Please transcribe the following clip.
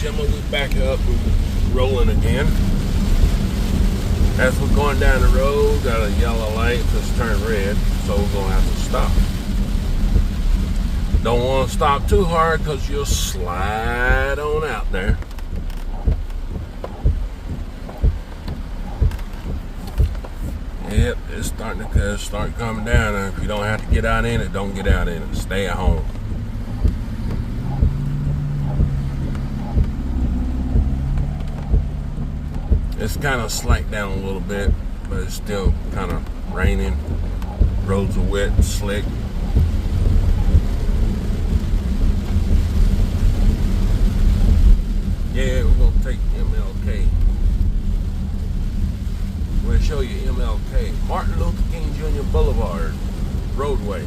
gentlemen, we're back up and rolling again. As we're going down the road, got a yellow light that's turned red, so we're gonna have to stop. Don't want to stop too hard because you'll slide on out there. Yep, it's starting to start coming down. And if you don't have to get out in it, don't get out in it. Stay at home. It's kind of slacked down a little bit, but it's still kind of raining. Roads are wet and slick. Yeah, we're going to take MLK. We're going to show you MLK. Martin Luther King Jr. Boulevard roadway.